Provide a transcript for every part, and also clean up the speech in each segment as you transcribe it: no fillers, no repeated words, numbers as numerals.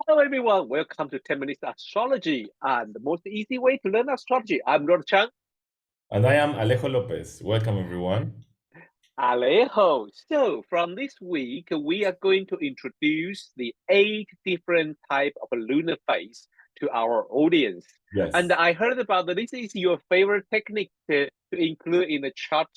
Hello everyone, welcome to 10 Minutes Astrology and the most easy way to learn astrology. I'm Rod Chang. And I am Alejo Lopez. Welcome, everyone. Alejo. So from this week, we are going to introduce the 8 different type of a lunar phase to our audience. And Yes, I heard about that this is your favorite technique to include in the chart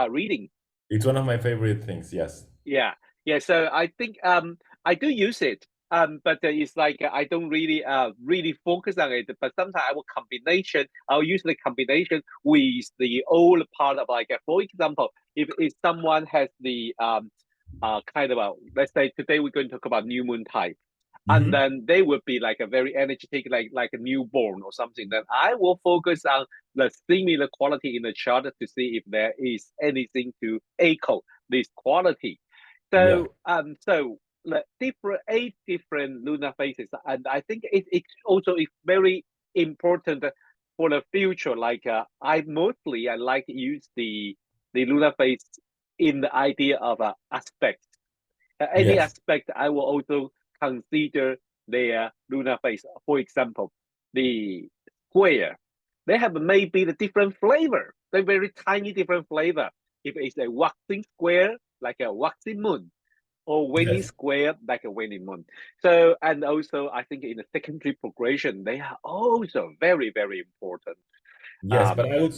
reading. it's one of my favorite things. Yes. Yeah, yeah. So I think I do use it, but it's like I don't really focus on it. But sometimes I'll use the combination with the old part of like for example, if someone has the kind of a, let's say today we're going to talk about new moon type. And Hmm. then they would be like a very energetic, like a newborn or something. Then I will focus on the similar quality in the chart to see if there is anything to echo this quality. Yeah. So the different 8 different lunar phases, and I think it also is very important for the future. Like I like to use the lunar phase in the idea of aspect. Any Yes. aspect, I will also consider their lunar phase. For example, the square, they have maybe the different flavor. They're very tiny different flavor. If it's a waxing square, like a waxing moon, or waning Yes. square like a waning moon. So, and also I think in the secondary progression, they are also very important. Yes. But Um,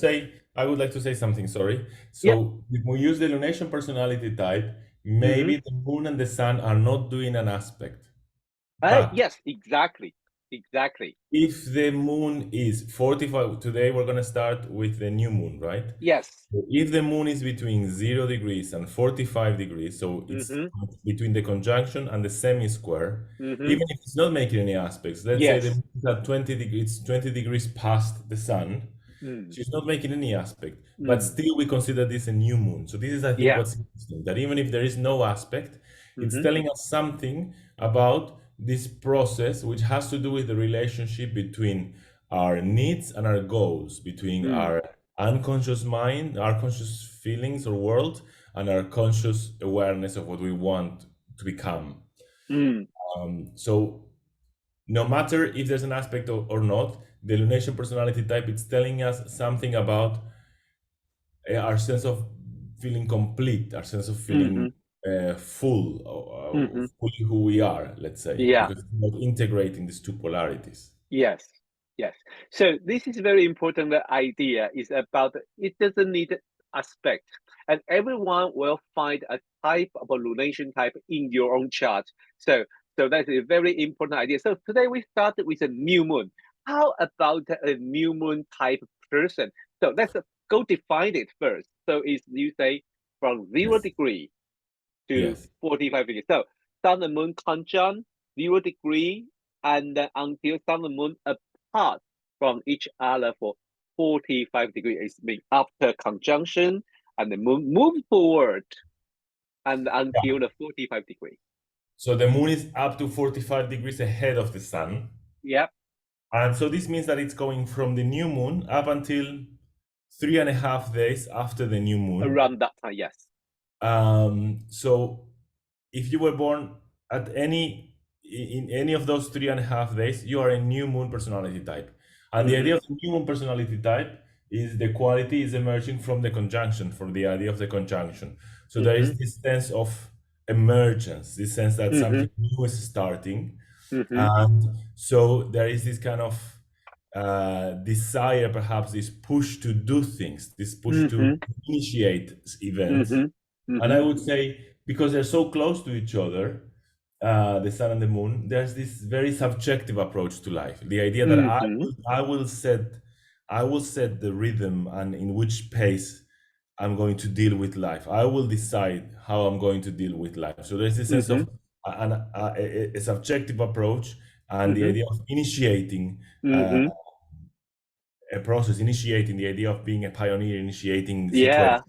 I would like to say something. Sorry. yep. So if we use the lunation personality type, Mm-hmm. maybe the moon and the sun are not doing an aspect. But Yes, exactly. if the moon is 45, today we're going to start with the new moon, right? Yes. So if the moon is between 0 degrees and 45 degrees, so it's Mm-hmm. between the conjunction and the semi-square, Mm-hmm. even if it's not making any aspects, let's say the Yes. moon is at 20 degrees, 20 degrees past the sun, Mm, she's not making any aspect, but mm. still we consider this a new moon. So this is, I think, Yeah. what's interesting, that even if there is no aspect, it's Mm-hmm. telling us something about this process, which has to do with the relationship between our needs and our goals, between Mm, our unconscious mind, our conscious feelings or world, and our conscious awareness of what we want to become. mm, So no matter if there's an aspect or not, the lunation personality type, it's telling us something about our sense of feeling complete, our sense of mm-hmm. feeling full, Mm-hmm. fully who we are, let's say, Yeah. because it's not integrating these two polarities. Yes. Yes. So this is very important. The idea is about it doesn't need aspect, and everyone will find a type of a lunation type in your own chart. So that's a very important idea. So today we started with a new moon. How about a new moon type person? So let's go define it first. So is you say from zero Yes. degree to Yes. 45 degrees. So sun and moon conjunct 0 degree and until sun and moon apart from each other for 45 degrees. It means after conjunction and the moon move forward and Yeah. until the 45 degree. So the moon is up to 45 degrees ahead of the sun. Yep, And so this means that it's going from the new moon up until 3.5 days after the new moon. around that time, yes. So if you were born at in any of those 3.5 days, you are a new moon personality type. And the Mm-hmm, idea of the new moon personality type is the quality is emerging from the conjunction, from the idea of the conjunction. So there mm-hmm, is this sense of emergence, this sense that mm-hmm, something new is starting. mm-hmm, And so there is this kind of desire, perhaps this push to do things, this push to mm-hmm, initiate events. mm-hmm, And mm-hmm, I would say, because they're so close to each other, the sun and the moon, there's this very subjective approach to life. The idea that mm-hmm, I will set the rhythm and in which pace I'm going to deal with life. I will decide how I'm going to deal with life. So there's this sense mm-hmm, of a subjective approach and the mm-hmm, idea of initiating uh, mm-hmm. a process, initiating the idea of being a pioneer, initiating Yeah, situations.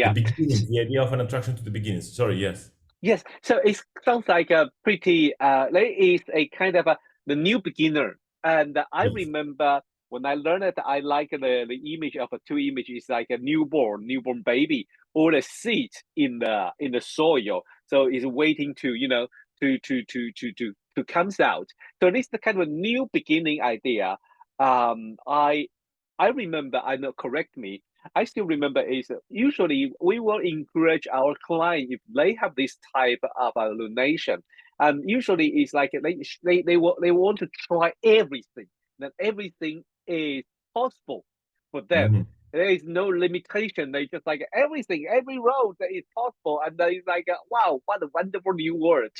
The yeah. beginnings, the idea of an attraction to the beginnings. Sorry, yes. Yes, so it sounds like a pretty there is a kind of a the new beginner. And I Yes. remember when I learned it, I like the image of a two images like a newborn baby or a seed in the soil. So it's waiting to, to to comes out. So this is the kind of a new beginning idea. I remember, I know, correct me. I still remember is usually we will encourage our client if they have this type of lunation. And usually it's like they want to try everything. That everything is possible for them. Mhm. There is no limitation. They just like everything, every road that is possible, and then it's like, wow, what a wonderful new world.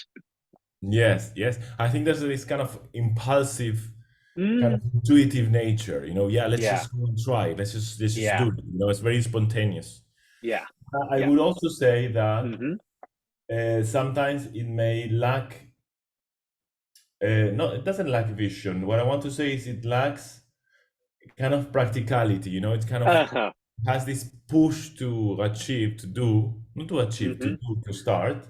Yes, yes. I think there's this kind of impulsive, kind of Mm, intuitive nature. Yeah, let's yeah, just go and try. Let's just do yeah, it. It's very spontaneous. yeah, I yeah. would also say that Mm-hmm. sometimes it may lack. No, it doesn't lack vision. What I want to say is it lacks kind of practicality. It kind of Uh-huh. has this push to achieve, to do, not to achieve, to Mm-hmm. do, to start.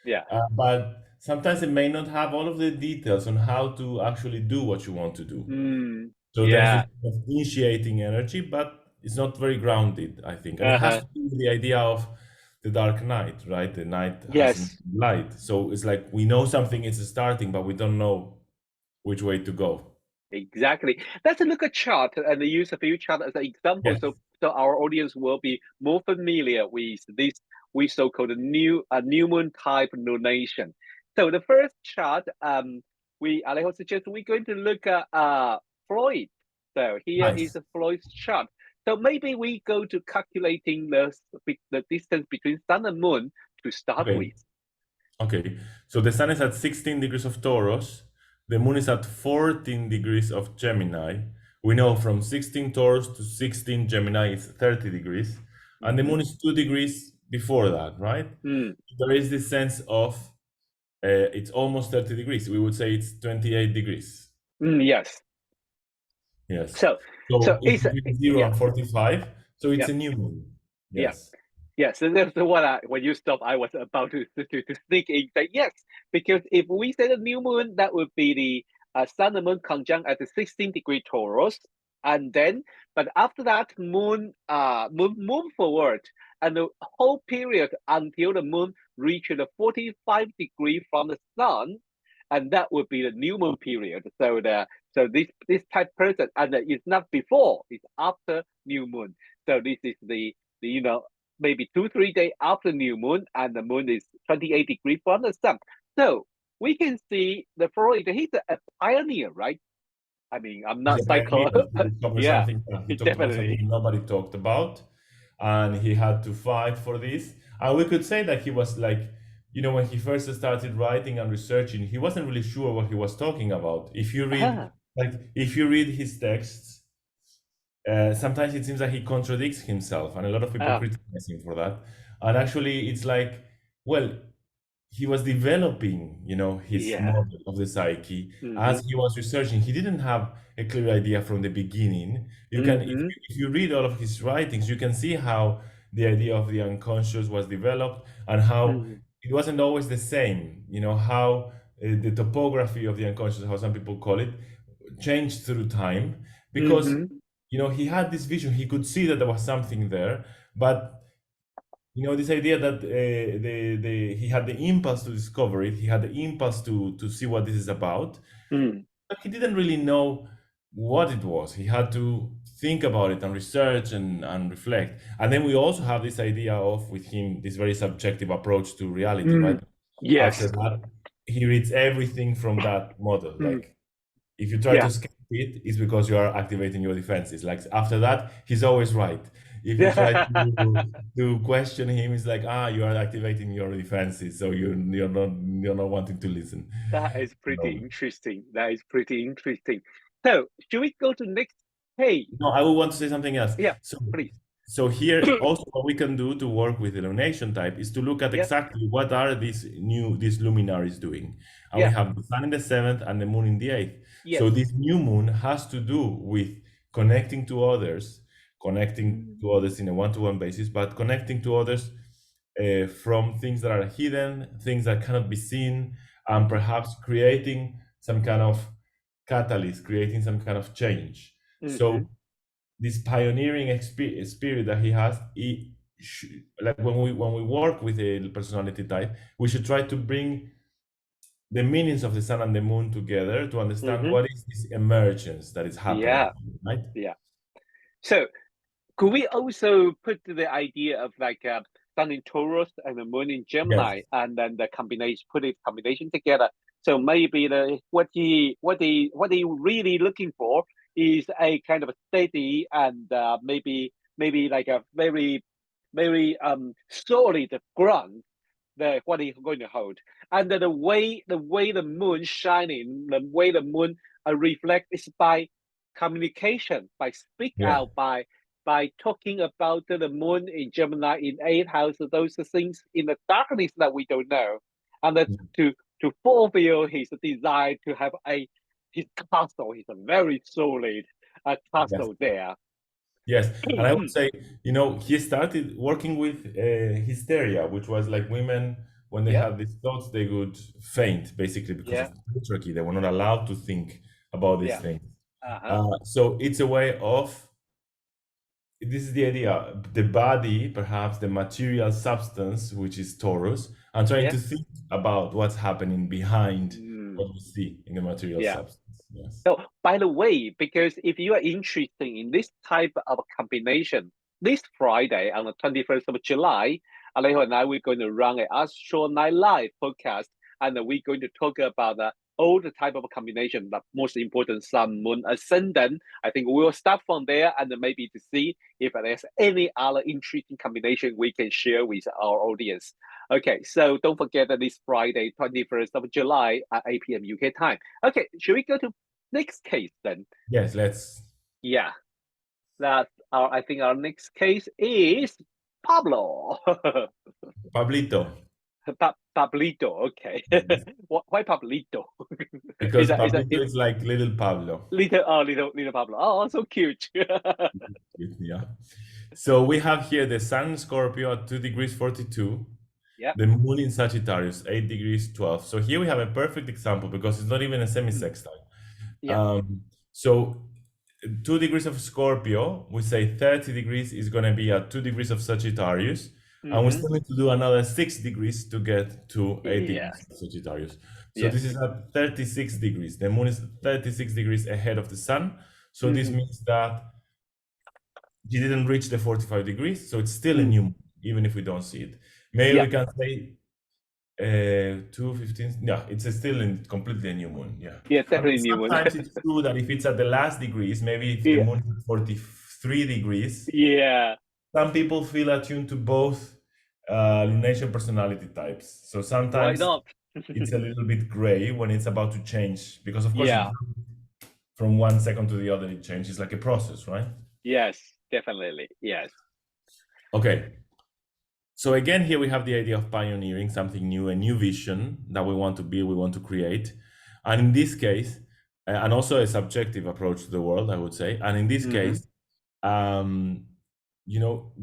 Yeah. But sometimes it may not have all of the details on how to actually do what you want to do. Mm, So there's this yeah. kind of initiating energy, but it's not very grounded, I think. And it has Uh-huh. to do with the idea of the dark night, right? The night has Yes. light. So it's like we know something is starting, but we don't know which way to go. Exactly. Let's look at chart and use a few chart as an example, Yes. so our audience will be more familiar with this we so-called new moon type lunation. So the first chart, we Alejo suggest we're going to look at Freud. So here is Nice. Freud's chart. So maybe we go to calculating the distance between sun and moon to start Okay. with. Okay. So the sun is at 16 degrees of Taurus. The moon is at 14 degrees of Gemini. We know from 16 Taurus to 16 Gemini is 30 degrees. And the Mm-hmm. moon is 2 degrees before that, right? Mm, There is this sense of it's almost 30 degrees. We would say it's 28 degrees. yes. Yes. So So so it's it's between 0 yeah, and 45. So it's yeah. a new moon. Yeah. Yes. Yeah, so that's what when you stop, I was about to sneak in. Say yes, because if we say the new moon, that would be the sun and moon conjunct at the 16-degree Taurus, and then, but after that, moon forward, and the whole period until the moon reaches the 45 degree from the sun, and that would be the new moon period. So this type person, and it's not before, it's after new moon. So this is the maybe 2 3 days after new moon, and the moon is 28 degrees from the sun. So we can see the Freud. He's a pioneer, right? I mean, I'm He's not a pioneer. psycho. He discovered Yeah, something. He talked about something definitely. nobody talked about, and he had to fight for this. And we could say that he was like, when he first started writing and researching, he wasn't really sure what he was talking about. Ah, If you read his texts, sometimes it seems that he contradicts himself, and a lot of people ah, criticize him for that. And actually, it's like, well, he was developing, his yeah. model of the psyche Mm-hmm. as he was researching. He didn't have a clear idea from the beginning. You can, Mm-hmm. if you read all of his writings, you can see how the idea of the unconscious was developed and how Mm-hmm. it wasn't always the same. How the topography of the unconscious, how some people call it, changed through time because Mm-hmm. he had this vision. He could see that there was something there, but this idea that he had the impulse to discover it, he had the impulse to see what this is about, Mm-hmm. but he didn't really know what it was. He had to think about it and research and reflect. And then we also have this idea of, with him, this very subjective approach to reality, Mm-hmm. right? After Yes. that, he reads everything from that model. Mm. Like, if you try to Yeah. escape it, it's because you are activating your defenses. Like after that, he's always right. If you try to question him, it's like, you are activating your defenses, so you're not wanting to listen. That is pretty No, interesting. That is pretty interesting. So should we go to next page? no, I would want to say something else. Yeah, So, please. so here also what we can do to work with the illumination type is to look at Yeah. exactly what are these luminaries doing. And we Yeah. have the sun in the seventh and the moon in the eighth. So Yes. this new moon has to do with connecting to others, connecting Mm. to others in a one-to-one basis, but connecting to others from things that are hidden, things that cannot be seen, and perhaps creating some kind of catalyst, creating some kind of change. Mm-hmm. So this pioneering spirit that he has, like when we work with a personality type, we should try to bring the meanings of the sun and the moon together to understand what is this emergence that is happening, Yeah, right? yeah. So could we also put the idea of like sun in Taurus and the moon in Yes. Gemini, and then the combination, put it combination together? So maybe what he really looking for is a kind of a steady and maybe like a very solid ground, what he's going to hold. And the way the moon shining, the way the moon reflect is by communication, by speak Yeah. out, by talking about the moon in Gemini in eighth house, those things in the darkness that we don't know, and that to fulfill his desire to have his castle, he's a very solid Yes. castle there. Yes, and I would say, he started working with hysteria, which was like women when they Yeah, had these thoughts, they would faint basically because yeah, of patriarchy. They were not allowed to think about these yeah. things. Uh-huh. So it's a way of, this is the idea, the body, perhaps the material substance, which is Taurus, and trying Yeah. to think about what's happening behind Mm. what we see in the material Yeah. substance. Yes. So, by the way, because if you are interested in this type of combination, this Friday on the 21st of July, Alejo and I, we're going to run an Astro Night Live podcast, and we're going to talk about all the type of combination, but most important, Sun, Moon, Ascendant. I think we'll start from there and maybe to see if there's any other interesting combination we can share with our audience. Okay, so don't forget that this Friday, 21st of July at 8 p.m. UK time. Okay, should we go to next case then? Yes, let's. Yeah, I think our next case is Pablo. Pablito. Pablito, okay. Why Pablito? Because Is Pablito is like little Pablo. little Pablo. Oh, so cute. Yeah. So we have here the Sun in Scorpio at 2 degrees 42, Yeah. the Moon in Sagittarius, 8 degrees 12. So here we have a perfect example because it's not even a Mm. semi-sextile. Yeah. So 2 degrees of Scorpio, we say 30 degrees is going to be at 2 degrees of Sagittarius. And we Mm-hmm. still need to do another 6 degrees to get to 8 Yes. degrees of Sagittarius. So Yes. this is at 36 degrees. The moon is 36 degrees ahead of the sun. So this Mm-hmm. means that he didn't reach the 45 degrees. So it's still a Mm. new moon, even if we don't see it. Maybe Yeah. we can say 2:15. Yeah, it's still completely a new moon. Yeah. Yeah, I mean, definitely new one. sometimes it's true that if it's at the last degrees, maybe if the Yeah. moon is at 43 degrees, Yeah. some people feel attuned to both lunation personality types. So Why sometimes not? it's a little bit gray when it's about to change, because of course Yeah. from one second to the other it changes like a process, right? Yes, definitely. Yes. Okay. So again, here we have the idea of pioneering something new, a new vision that we want to build, we want to create. And in this case, and also a subjective approach to the world, I would say. And in this Mm-hmm. case,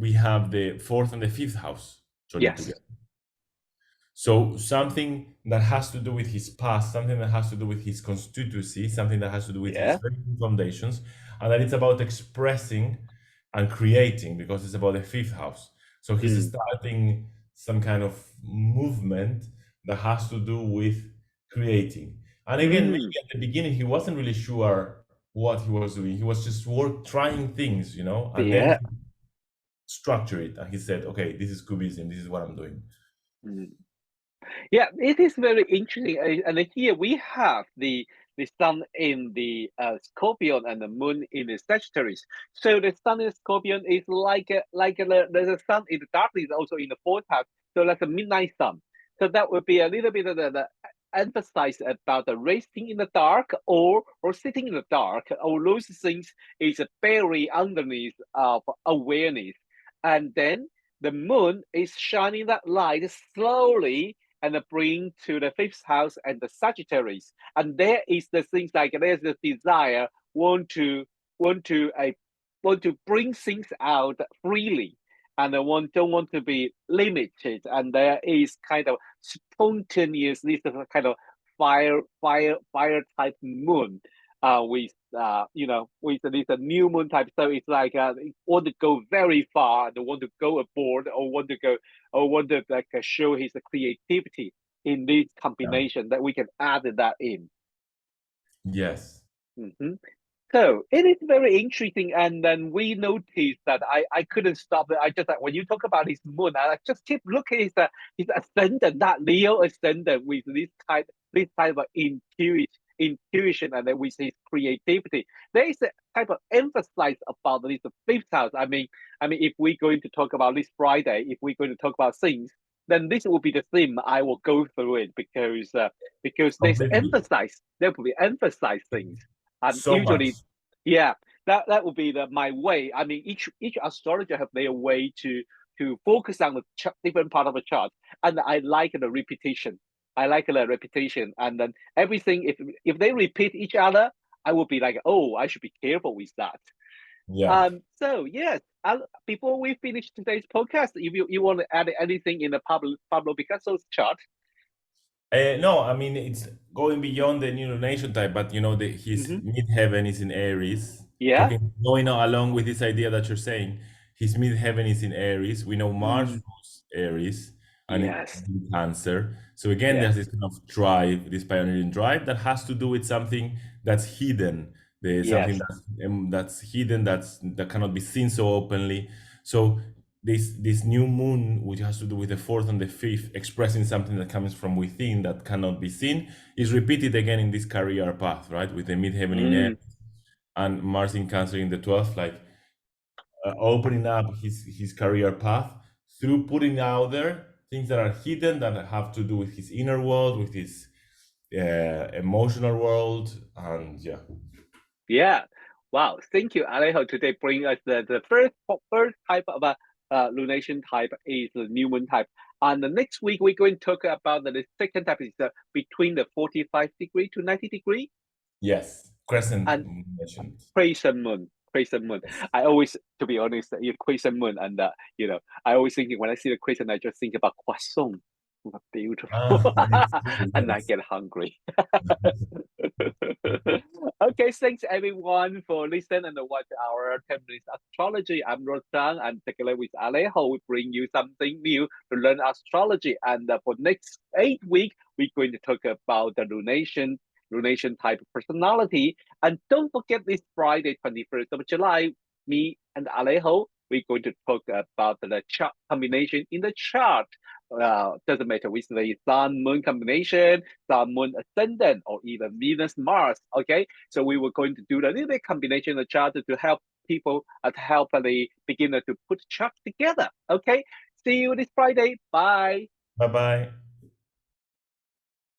we have the fourth and the fifth house joining Yes. together. So something that has to do with his past, something that has to do with his constituency, something that has to do with his Yeah. very deep foundations, and that it's about expressing and creating because it's about the fifth house. So he's Mm. starting some kind of movement that has to do with creating. And again, maybe Mm. at the beginning he wasn't really sure what he was doing. He was just trying things, and then Yeah. he structured it and he said, okay, this is Cubism, this is what I'm doing. Mm. Yeah, it is very interesting. And here we have the sun in the Scorpion and the moon in the Sagittarius. So the sun in Scorpion is there's a sun in the darkness also in the fourth house. So like a midnight sun. So that would be a little bit of the emphasize about the racing in the dark or sitting in the dark. All those things is buried underneath of awareness. And then the moon is shining that light slowly and bring to the fifth house and the Sagittarius. And there is the things like there's the desire want to uh, want to bring things out freely, and don't want to be limited. And there is kind of spontaneous, this is a kind of fire type moon. With with this new moon type, so it's like want to go very far and want to go aboard or want to go or want to like show his creativity. in this Yeah. combination that we can add that in. Yes. Mhm. So it is very interesting, and then we noticed that I couldn't stop it. I just like when you talk about his moon, I just keep looking at his ascendant, that Leo ascendant with this type of intuition, and then with his creativity. There is a type of emphasis about this fifth house. I mean, if we're going to talk about this Friday, if we're going to talk about things, then this will be the theme. I will go through it because Completely. there will be emphasized things. And So usually, much. yeah, that would be my way. I mean, each astrologer have their way to focus on the different part of the chart, and I like the repetition. I like the repetition, and then everything. If they repeat each other, I will be like, oh, I should be careful with that. Yeah. So yes, before we finish today's podcast, if you want to add anything in the Pablo Picasso's chart. No, I mean it's going beyond the new lunation type, but his Hmm. midheaven is in Aries. Yeah. Going along with this idea that you're saying, his midheaven is in Aries. We know Mars Mm, rules Aries and it yes. in Cancer. So again, Yes. there's this kind of drive, this pioneering drive that has to do with something that's hidden. There's something Yes. that's hidden, that cannot be seen so openly. So this new moon, which has to do with the fourth and the fifth, expressing something that comes from within that cannot be seen, is repeated again in this career path, right? With the midheaven in Aries Mm, and Mars in Cancer in the 12th, like opening up his career path through putting out there things that are hidden that have to do with his inner world, with his emotional world, and yeah. yeah. Wow. Thank you, Alejo. Today bring us the first type of lunation type is the new moon type. And the next week we're going to talk about the second type is between the 45 degree to 90 degree Yes, crescent and mentioned. crescent moon. Crescent moon. Yes. I always, to be honest, crescent moon, and I always thinking when I see the crescent, I just think about croissant. Beautiful, Ah, it's very and I nice. get hungry. Okay, thanks everyone for listening and watch our 10 minutes astrology. I'm Roshan, and together with Alejo, we bring you something new to learn astrology. And for next 8 weeks, we're going to talk about the lunation type personality. And don't forget this Friday, 21st of July, me and Alejo, we're going to talk about the chart combination in the chart. Doesn't matter which the Sun Moon combination, Sun Moon ascendant, or even Venus Mars. Okay, so we were going to do the little combination of the chart to help people to help the beginner to put chart together. Okay, see you this Friday. Bye. Bye bye.